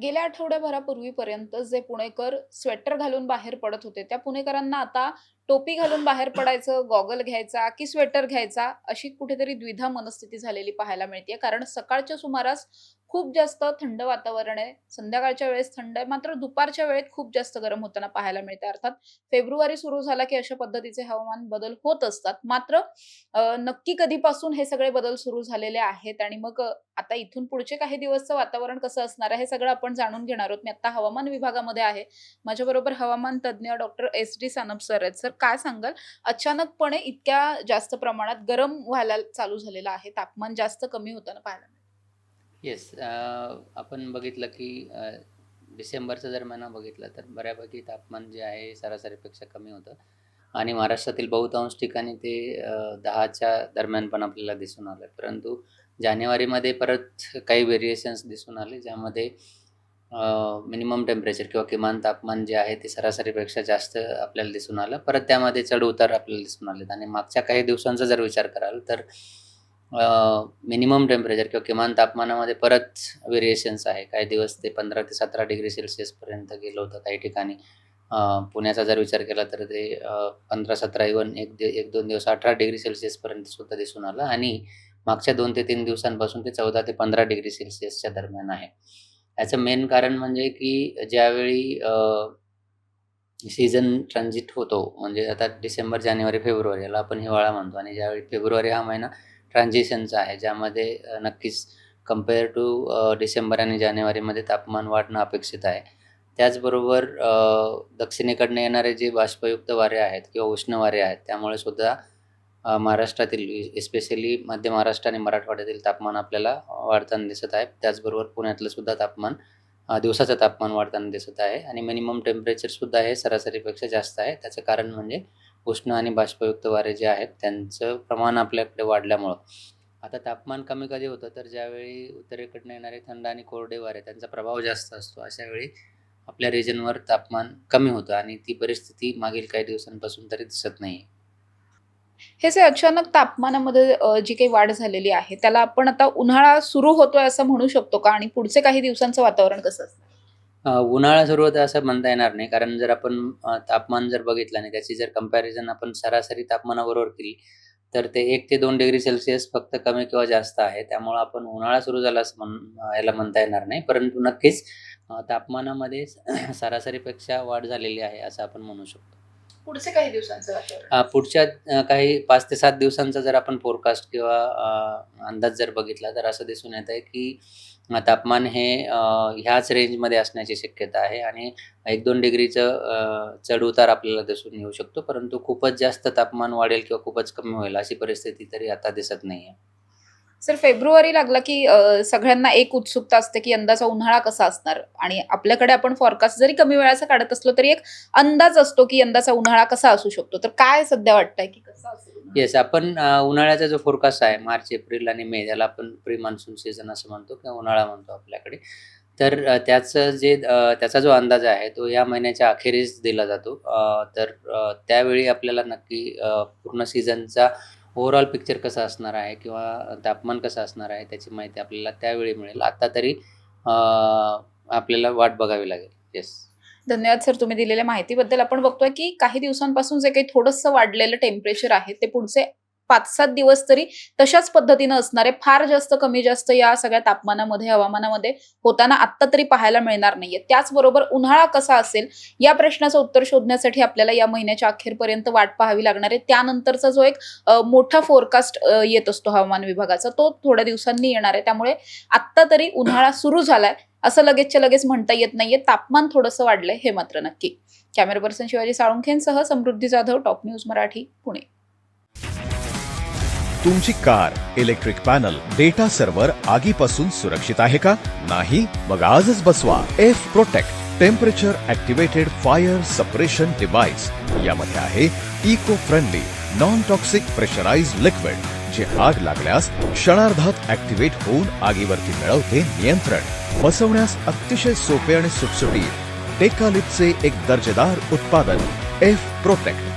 गेल्या आठवड्याभरापूर्वीपर्यंत जे पुणेकर स्वेटर घालून बाहेर पडत होते, त्या पुणेकरांना आता टोपी घालून बाहेर पडायचं, गॉगल घ्यायचा की स्वेटर घ्यायचा, अशी कुठेतरी द्विधा मनस्थिती झालेली पाहायला मिळते. कारण सकाळच्या सुमारास खूप जास्त थंड वातावरण आहे. संध्याकाळच्या वेळेस थंड आहे. मात्र दुपारच्या वेळेत खूप जास्त गरम होताना पाहायला मिळते. अर्थात फेब्रुवारी सुरू झाला की अशा पद्धतीचे हवामान बदल होत असतात. मात्र नक्की कधीपासून हे सगळे बदल सुरू झालेले आहेत आणि मग आता इथून पुढचे काही दिवसचं वातावरण कसं असणार आहे, हे सगळं आपण जाणून घेणार आहोत. मी आता हवामान विभागामध्ये आहे. माझ्याबरोबर हवामान तज्ञ डॉक्टर एस.डी. सानप सर आहेत. सर, काय सांगाल, अचानकपणे इतक्या जास्त प्रमाणात गरम व्हायला चालू झालेलं आहे, तापमान जास्त कमी होताना पाहायला मिळतं? येस. आपण बघितलं की डिसेंबरचा जर महिना बघितला तर बऱ्यापैकी तापमान जे आहे सरासरीपेक्षा कमी होतं आणि महाराष्ट्रातील बहुतांश ठिकाणी ते 10च्या दरम्यान पण आपल्याला दिसून आलं. परंतु जानेवारीमध्ये परत काही व्हेरिएशन्स दिसून आले, ज्यामध्ये मिनिमम टेम्परेचर किंवा किमान तापमान जे आहे ते सरासरीपेक्षा जास्त आपल्याला दिसून आलं. परत त्यामध्ये चढ उतार आपल्याला दिसून आलेत आणि मागच्या काही दिवसांचा जर विचार कराल तर मिनिमम टेम्परेचर किंवा किमान तापमानामध्ये परत व्हेरिएशन्स आहे. काही दिवस ते 15 ते 17 डिग्री सेल्सिअसपर्यंत गेलं होतं काही ठिकाणी. पुण्याचा जर विचार केला तर ते 15-17 इव्हन एक दोन दिवस 18 डिग्री सेल्सिअसपर्यंत सुद्धा दिसून आलं आणि मागच्या 2 ते 3 दिवसांपासून ते 14 ते 15 डिग्री सेल्सिअसच्या दरम्यान आहे. याचं मेन कारण म्हणजे की ज्यावेळी सीझन ट्रान्झिट होतो, म्हणजे आता डिसेंबर, जानेवारी, फेब्रुवारी याला आपण हिवाळा म्हणतो आणि ज्यावेळी फेब्रुवारी हा महिना ट्रान्झिशनचा आहे, ज्यामध्ये नक्कीच कंपेअर टू डिसेंबर आणि जानेवारीमध्ये तापमान वाढणं अपेक्षित आहे. त्याचबरोबर दक्षिणेकडनं येणारे जे बाष्पयुक्त वारे आहेत किंवा उष्ण वारे आहेत, त्यामुळे सुद्धा महाराष्ट्रातील एस्पेशली मध्य महाराष्ट्र आणि मराठवाड्यातील तापमान आपल्याला वाढताना दिसत आहे. त्याचबरोबर पुण्यातलं सुद्धा तापमान, दिवसाचं तापमान वाढताना दिसत आहे आणि मिनिमम टेम्परेचरसुद्धा हे सरासरीपेक्षा जास्त आहे. त्याचं कारण म्हणजे उष्ण आणि बाष्पयुक्त वारे जे आहेत त्यांचं प्रमाण आपल्याकडे वाढल्यामुळं. आता तापमान कमी कधी होतं तर ज्यावेळी उत्तरेकडनं येणारे थंड आणि कोरडे वारे त्यांचा प्रभाव जास्त असतो, अशा वेळी आपल्या रिजनवर तापमान कमी होतं आणि ती परिस्थिती मागील काही दिवसांपासून तरी दिसत नाही. हे जे अचानक तापमानामध्ये जी काही वाढ झालेली आहे, त्याला आपण आता उन्हाळा सुरू होतोय असं म्हणू शकतो का? आणि पुढचे काही दिवसांचं वातावरण कसं असणार? उन्हाळा सुरू होतं असं म्हणता येणार नाही, कारण जर आपण तापमान जर बघितलं आणि त्याची जर कंपॅरिझन आपण सरासरी तापमानाबरोबर केली तर ते 1 ते 2 डिग्री सेल्सिअस फक्त कमी किंवा जास्त आहे. त्यामुळं आपण उन्हाळा सुरू झाला असं याला म्हणता येणार नाही. परंतु नक्कीच तापमानामध्ये सरासरीपेक्षा वाढ झालेली आहे असं आपण म्हणू शकतो. पुढचे काही दिवसांचं वातावरण? पुढच्या काही 5 ते 7 दिवसांचा जर आपण फोरकास्ट किंवा अंदाज जर बघितला तर असं दिसून येत आहे की तापमान हे ह्याच रेंजमध्ये असण्याची शक्यता आहे आणि 1-2 डिग्रीचं चढ-उतार आपल्याला दिसून येऊ शकतो. परंतु खूपच जास्त तापमान वाढेल किंवा खूपच कमी होईल अशी परिस्थिती तरी आता दिसत नाही आहे. सर, फेब्रुवारी लागला की सगळ्यांना एक उत्सुकता असते की यंदाचा उन्हाळा कसा असणार, आणि आपल्याकडे आपण फॉरकास्ट जरी कमी वेळाचा काढत असलो तरी एक अंदाज असतो की यंदाचा उन्हाळा कसा असू शकतो. तर काय सध्या वाटतंय की कसा असेल उन्हाळा? येस, आपण उन्हाळ्याचा जो फोरकास्ट आहे मार्च, एप्रिल आणि मे, याला आपण प्री मान्सून सीझन असं म्हणतो किंवा उन्हाळा म्हणतो आपल्याकडे. तर त्याचा जो अंदाज आहे तो या महिन्याच्या अखेरीस दिला जातो. तर त्यावेळी आपल्याला नक्की पूर्ण सीझनचा ओव्हरऑल पिक्चर कसा असणार आहे किंवा तापमान कसं असणार आहे त्याची माहिती आपल्याला त्यावेळी मिळेल. आता तरी आपल्याला वाट बघावी लागेल. येस. धन्यवाद सर, तुम्ही दिलेल्या माहितीबद्दल. आपण बघतोय की काही दिवसांपासून जे काही थोडंसं वाढलेलं टेम्परेचर आहे ते पुढचे 5-7 दिवस तरी तशाच पद्धतीनं असणार आहे. फार जास्त कमी जास्त या सगळ्या तापमानामध्ये, हवामानामध्ये होताना आत्ता तरी पाहायला मिळणार नाहीये. त्याचबरोबर उन्हाळा कसा असेल या प्रश्नाचं उत्तर शोधण्यासाठी आपल्याला या महिन्याच्या अखेरपर्यंत वाट पाहावी लागणार आहे. त्यानंतरचा जो एक मोठा फोरकास्ट येत असतो हवामान विभागाचा, तो थोड्या दिवसांनी येणार आहे. त्यामुळे आत्ता तरी उन्हाळा सुरू झालाय असं लगेचच्या लगेच म्हणता येत नाहीये. तापमान थोडंसं वाढलंय हे मात्र नक्की. कॅमेरा पर्सन शिवाजी साळुंखेंसह समृद्धी जाधव, टॉप न्यूज मराठी, पुणे. तुमची car, electric panel, data server आगीपासून सुरक्षित आहे का? नाही? मग आजच बसवा F protect temperature activated fire suppression device. यामध्ये आहे eco friendly non toxic pressurised liquid, जे आग लागल्यास क्षणार्धात ॲक्टिवेट होऊन आगीवरती मिळवते नियंत्रण. बसवण्यास अतिशय सोपे आणि सुटसुटीत टेकालिपचे एक दर्जेदार उत्पादन एफ प्रोटेक्ट.